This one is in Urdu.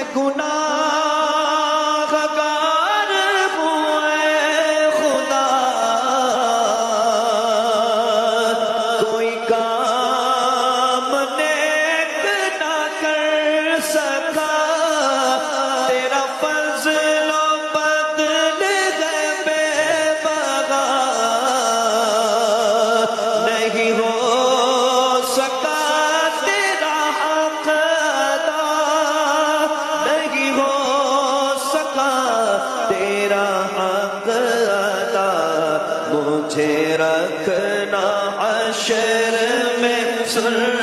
میں گناہگار ہوں اے خدا، کوئی کام نیک نہ کر سکا، تیرا فضل و بدل ہے بے بغا، نہیں ہو سکا تیرا حق ادا، نہیں ہو سکا تیرا حق ادا، مجھے رکھنا حشر میں سر